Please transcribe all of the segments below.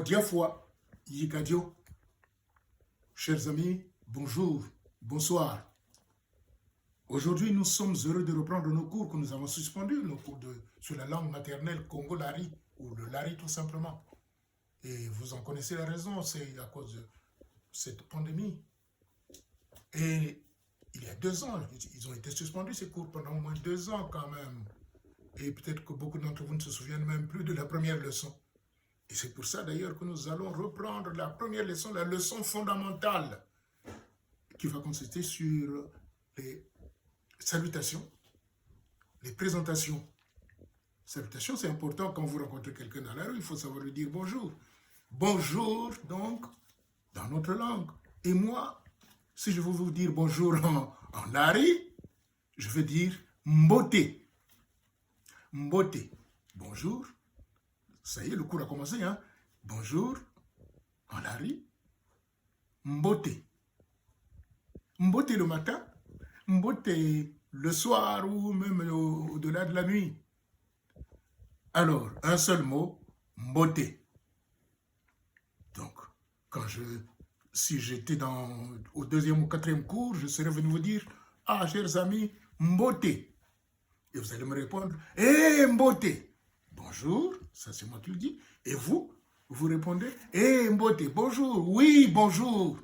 Diafwa, Yikadio, chers amis, bonjour, bonsoir. Aujourd'hui, nous sommes heureux de reprendre nos cours que nous avons suspendus, nos cours sur la langue maternelle Congo-Lari, ou le Lari tout simplement. Et vous en connaissez la raison, c'est à cause de cette pandémie. Et il y a 2 ans, ils ont été suspendus ces cours pendant au moins 2 ans quand même. Et peut-être que beaucoup d'entre vous ne se souviennent même plus de la première leçon. Et c'est pour ça d'ailleurs que nous allons reprendre la première leçon, la leçon fondamentale, qui va consister sur les salutations, les présentations. Salutations, c'est important quand vous rencontrez quelqu'un dans la rue, il faut savoir lui dire bonjour. Bonjour, donc, dans notre langue. Et moi, si je veux vous dire bonjour en Lari, je vais dire mbote. Mbote, bonjour. Ça y est, le cours a commencé, hein? Bonjour, en Lari, mbote. Mbote le matin, mbote le soir ou même au-delà de la nuit. Alors, un seul mot, mbote. Donc, si j'étais au 2e ou 4e cours, je serais venu vous dire, ah, chers amis, mbote. Et vous allez me répondre, hé, mbote. Bonjour, ça c'est moi qui le dis. Et vous répondez, hé, mbote, bonjour, oui, bonjour.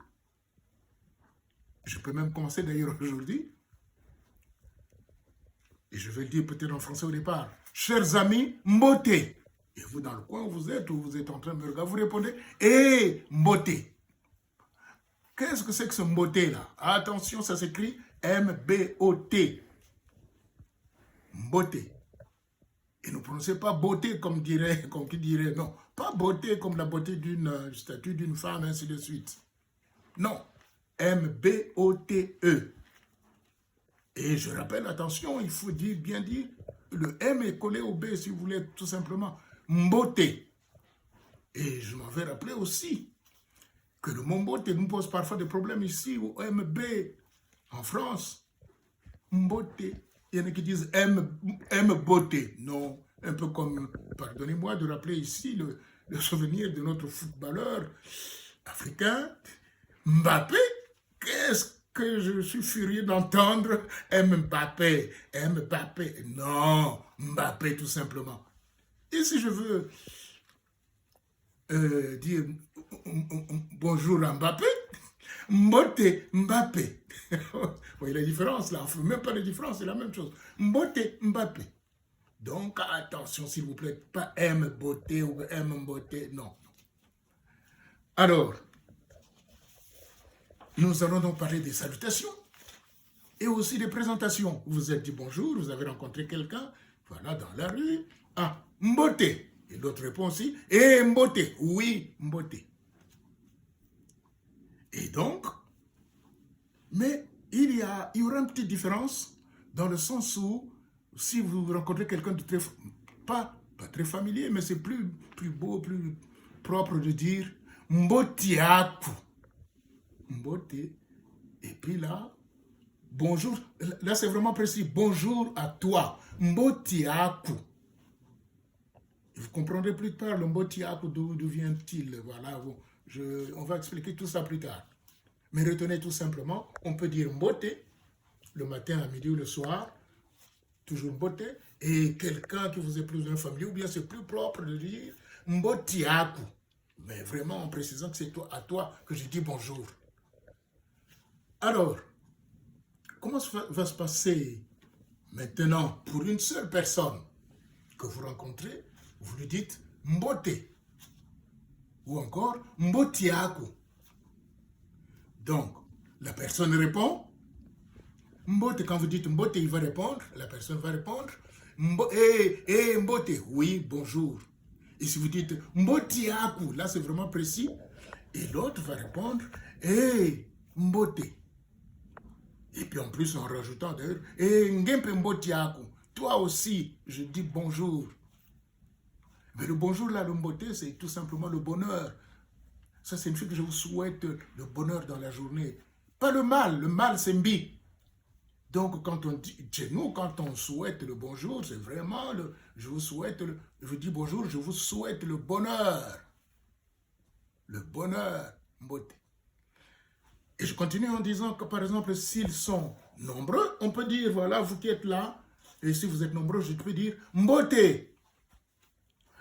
Je peux même commencer d'ailleurs aujourd'hui. Et je vais le dire peut-être en français au départ. Chers amis, mbote. Et vous, dans le coin où vous êtes en train de me regarder, vous répondez, hé, mbote. Qu'est-ce que c'est que ce mbote-là? Attention, ça s'écrit M-B-O-T. Mbote. Et ne prononcez pas beauté comme qui dirait, non. Pas beauté comme la beauté d'une statue d'une femme, ainsi de suite. Non. M-B-O-T-E. Et je rappelle, attention, il faut bien dire, le M est collé au B, si vous voulez, tout simplement. Mbote. Et je m'en vais rappeler aussi que le mot mbote nous pose parfois des problèmes ici, au MB, en France. Mbote. Il y en a qui disent M-bote. Non, un peu comme, pardonnez-moi de rappeler ici le souvenir de notre footballeur africain, Mbappé. Qu'est-ce que je suis furieux d'entendre Mbappé. Mbappé. Non, Mbappé tout simplement. Et si je veux dire bonjour à Mbappé, Mbote Mbappé. Vous voyez la différence là, on ne fait même pas la différence, c'est la même chose. Mbote Mbappé. Donc attention s'il vous plaît, pas Mbote ou Mbote, non. Alors, nous allons donc parler des salutations et aussi des présentations. Vous vous êtes dit bonjour, vous avez rencontré quelqu'un, voilà, dans la rue. Ah, Mbote. Et l'autre répond aussi, eh, Mbote. Oui, Mbote. Et donc, mais il y aura une petite différence dans le sens où, si vous rencontrez quelqu'un de très, pas très familier, mais c'est plus beau, plus propre de dire Mbotiaku. Mbote. Et puis là, bonjour. Là, c'est vraiment précis. Bonjour à toi. Mbotiaku. Vous comprendrez plus tard le Mbotiaku, d'où vient-il. Voilà, on va expliquer tout ça plus tard. Mais retenez tout simplement, on peut dire mbote, le matin, à midi ou le soir, toujours mbote, et quelqu'un qui vous est plus ou moins familier, ou bien c'est plus propre de dire mbotiaku. Mais vraiment en précisant que c'est à toi que je dis bonjour. Alors, comment va se passer maintenant pour une seule personne que vous rencontrez, vous lui dites mbote, ou encore mbotiaku. Donc, la personne répond, Mbote, quand vous dites Mbote, il va répondre, la personne va répondre, Mbote, oui, bonjour. Et si vous dites Mbotiaku, là c'est vraiment précis, et l'autre va répondre, Mbote. Et puis en plus, en rajoutant d'ailleurs, Ngempe Mbotiaku, toi aussi, je dis bonjour. Mais le bonjour là, le Mbote, c'est tout simplement le bonheur. Ça, c'est une chose que je vous souhaite le bonheur dans la journée. Pas le mal c'est mbi. Donc, quand on dit, chez nous, quand on souhaite le bonjour, c'est vraiment je vous dis bonjour, je vous souhaite le bonheur. le bonheur, mbote. Et je continue en disant que, par exemple, s'ils sont nombreux, on peut dire, voilà, vous qui êtes là, et si vous êtes nombreux, je peux dire mbote.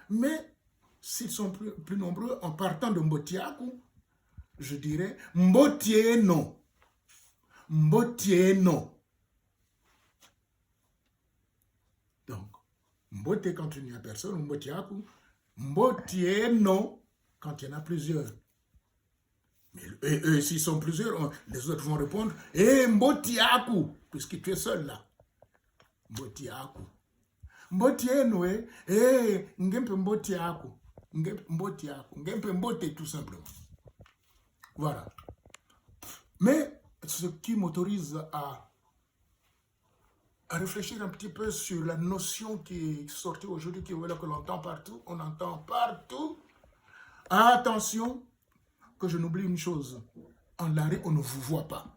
Mais s'ils sont plus nombreux, en partant de mbotiaku, je dirais mbotieno. Mbotieno. Donc, mbote quand il n'y a personne, mbotiaku. Mbotieno quand il y en a plusieurs. Et s'ils sont plusieurs, les autres vont répondre mbotiaku, puisque tu es seul là. Mbotiaku. Mbotieno, ngempe mbotiaku. Mbotiaku. Ngempe mbote tout simplement. Voilà. Mais ce qui m'autorise à réfléchir un petit peu sur la notion qui est sortie aujourd'hui, que l'on entend partout. On entend partout. Attention, que je n'oublie une chose. En l'arrêt, on ne vous voit pas.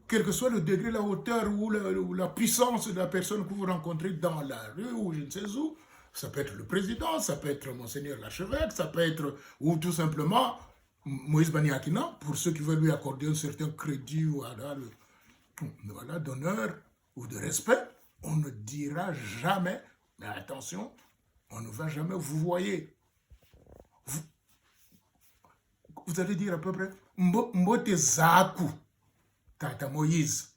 Quel que soit le degré, la hauteur ou la puissance de la personne que vous rencontrez dans la rue ou je ne sais où, ça peut être le président, ça peut être Monseigneur l'archevêque, ça peut être, ou tout simplement, Moïse Baniakina, pour ceux qui veulent lui accorder un certain crédit ou voilà, d'honneur ou de respect, on ne dira jamais, mais attention, on ne va jamais vous voyez. Vous allez dire à peu près Mbote Zaku, Tata Moïse.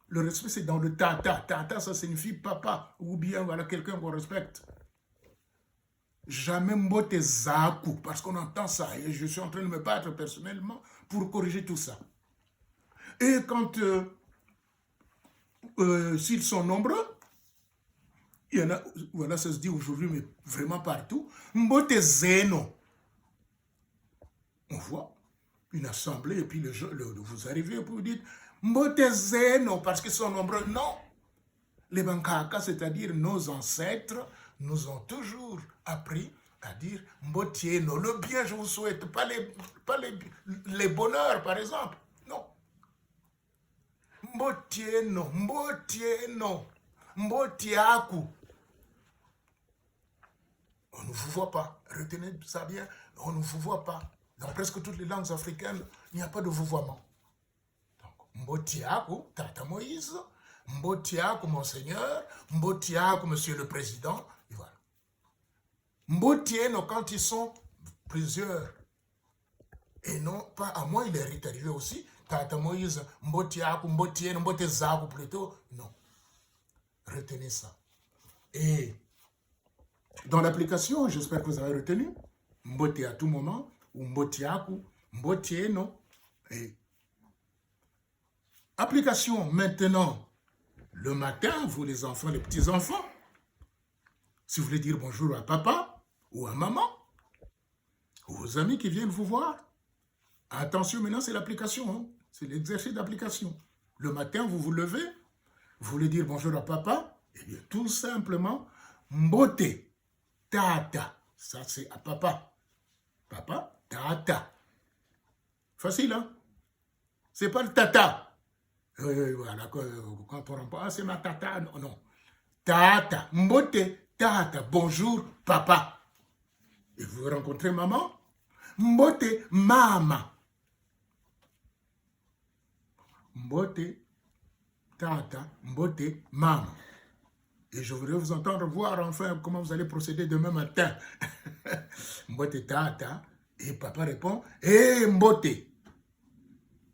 Le respect, c'est dans le tata. Tata, ça signifie papa, ou bien voilà quelqu'un qu'on respecte. Jamais Mbote Zaku, parce qu'on entend ça, et je suis en train de me battre personnellement pour corriger tout ça. Et quand s'ils sont nombreux, il y en a, voilà, ça se dit aujourd'hui, mais vraiment partout, Mbote Zeno. On voit une assemblée, et puis vous arrivez et puis vous dites Mbote Zeno, parce qu'ils sont nombreux. Non. Les Bankaka, c'est-à-dire nos ancêtres, nous ont toujours appris à dire Mbotieno. Le bien, je vous souhaite, pas les bonheurs, par exemple. Non. Mbotieno, Mbotieno, Mbotiaku. On ne vous voit pas. Retenez ça bien, on ne vous voit pas. Dans presque toutes les langues africaines, il n'y a pas de vouvoiement. Donc, Mbotiaku, Tata Moïse, Mbotiaku, Monseigneur, Mbotiaku, Monsieur le Président, et voilà. Mbotieno, quand ils sont plusieurs, et non pas, à moi, il est arrivé aussi, Tata Moïse, Mbotiaku, Mbotieno, Mbotezaku plutôt, non. Retenez ça. Et dans l'application, j'espère que vous avez retenu, Mbote à tout moment, ou Mbotiaku, Mbotieno. Et application maintenant, le matin, vous les enfants, les petits-enfants, si vous voulez dire bonjour à papa ou à maman, ou aux amis qui viennent vous voir, attention, maintenant c'est l'application, hein? C'est l'exercice d'application. Le matin, vous vous levez, vous voulez dire bonjour à papa, et bien tout simplement, Mbote, Tata, ça c'est à papa. Papa, Tata. Facile, hein? C'est pas le tata. Voilà, quand on rempart, ah, c'est ma tata. Non, non. Tata, Mbote, Tata, bonjour, papa. Et vous rencontrez maman? Mbote, mama. Mbote, Tata, Mbote, mama. Et je voudrais vous entendre voir enfin comment vous allez procéder demain matin. Mbote, Tata. Et papa répond, Mbote.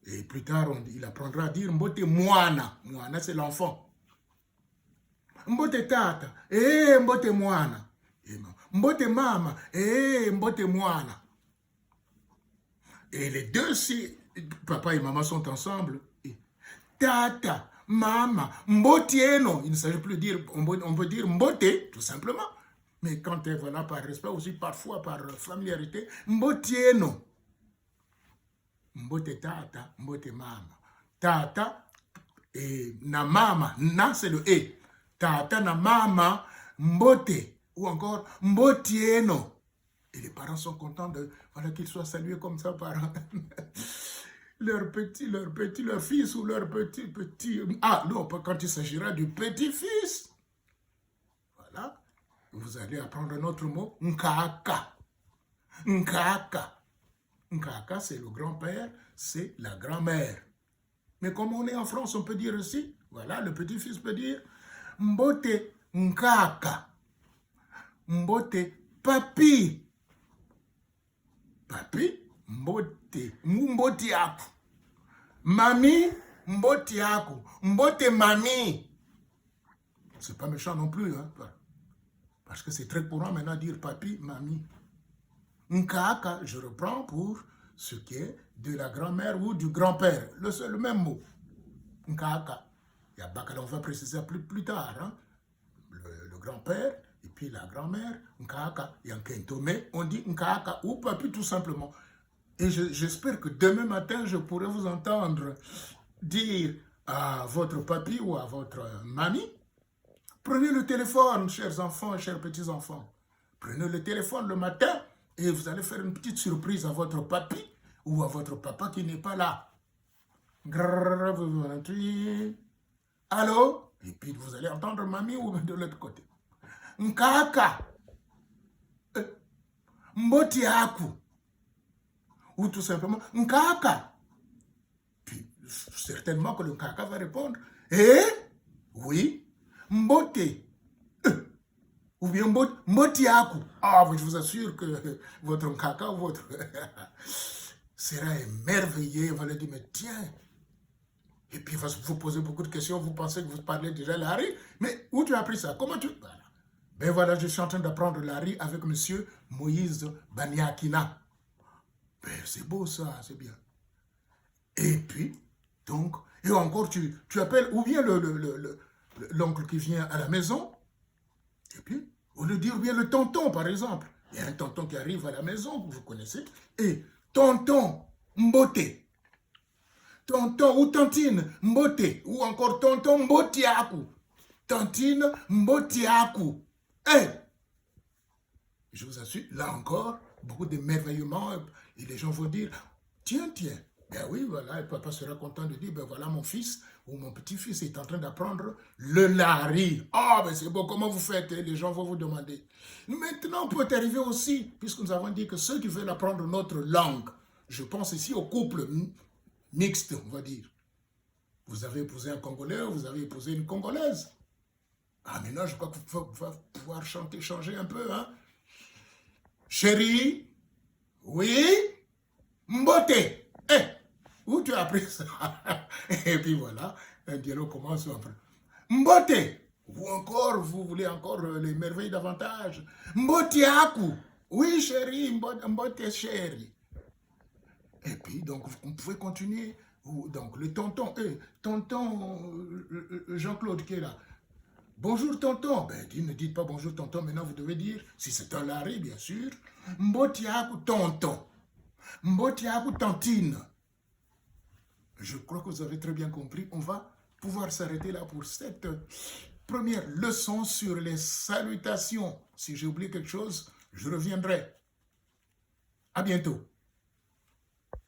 Et plus tard, il apprendra à dire Mbote Moana. Moana, c'est l'enfant. Mbote Tata. Mbote Moana. Mbote Mama. Mbote Moana. Et les deux, si papa et maman sont ensemble, Tata, Mama, Mbotieno. Il ne s'agit plus de dire, on peut dire Mbote, tout simplement. Mais quand, voilà, par respect aussi, parfois par familiarité, Mbotieno. Mbote Tata, Mbote Mama. Tata et na mama, na c'est le E. Tata na mama, Mbote. Ou encore Mbotieno. Et les parents sont contents voilà, qu'ils soient salués comme ça par leur fils ou leur petit. Ah non, quand il s'agira du petit-fils. Voilà. Vous allez apprendre un autre mot, Nkaka. Nkaka. Nkaka, c'est le grand-père, c'est la grand-mère. Mais comme on est en France, on peut dire aussi, voilà, le petit-fils peut dire, Mbote Nkaka. Mbote papi. Papi, mbote, mboti aku. Mami, mboti aku. Mbote mami. C'est pas méchant non plus, hein. Parce que c'est très courant maintenant dire papi, mamie. Nkaka, je reprends pour ce qui est de la grand-mère ou du grand-père. Le même mot. Nkaka. Il y a Bakala, on va préciser plus tard. Hein? Le grand-père et puis la grand-mère. Nkaka. Il y a Nkentome. On dit Nkaka ou papi tout simplement. Et j'espère que demain matin, je pourrai vous entendre dire à votre papi ou à votre mamie, prenez le téléphone, chers enfants et chers petits-enfants. Prenez le téléphone le matin et vous allez faire une petite surprise à votre papi ou à votre papa qui n'est pas là. Allô? Et puis vous allez entendre mamie ou de l'autre côté. Nkaka. Mboti aku. Ou tout simplement, Nkaka. Puis certainement que le Nkaka va répondre, oui, Mbote. Ou bien Mboti aku. Ah, je vous assure que votre Nkaka ou votre sera émerveillé, va lui dire, mais tiens. Et puis il va vous poser beaucoup de questions, vous pensez que vous parlez déjà Larry, mais où tu as appris ça? Comment tu... Voilà. Ben voilà, je suis en train d'apprendre Larry avec monsieur Moïse Baniakina. Ben, c'est beau ça, c'est bien. Et puis, donc, et encore tu appelles, ou bien l'oncle qui vient à la maison, et puis, au lieu de dire bien le tonton, par exemple. Il y a un tonton qui arrive à la maison, vous connaissez, et tonton Mbote. Tonton ou tantine Mbote, ou encore tonton Mbotiaku. Tantine Mbotiaku. Hey! Je vous assure, là encore, beaucoup d'émerveillement, et les gens vont dire, tiens, ben oui, voilà, et papa sera content de dire, ben voilà, mon fils ou mon petit-fils est en train d'apprendre le Larry. Ah, ben c'est beau, comment vous faites? Les gens vont vous demander. Maintenant, on peut arriver aussi, puisque nous avons dit que ceux qui veulent apprendre notre langue, je pense ici au couple mixte, on va dire. Vous avez épousé un Congolais, vous avez épousé une Congolaise. Ah, maintenant, je crois que vous allez pouvoir changer un peu, hein? Chérie, oui, Mbote, où tu as appris ça? Et puis voilà, un dialogue commence après. Mbote, ou encore, vous voulez encore les merveilles davantage. Mbotiaku, oui chérie, Mbote chérie. Et puis, donc, vous pouvez continuer. Donc, le tonton, tonton Jean-Claude qui est là. Bonjour tonton. Ben, ne dites pas bonjour tonton, maintenant vous devez dire, si c'est un Larry, bien sûr, Mbotiaku tonton. Mbotiaku tantine. Je crois que vous avez très bien compris. On va pouvoir s'arrêter là pour cette première leçon sur les salutations. Si j'ai oublié quelque chose, je reviendrai. À bientôt.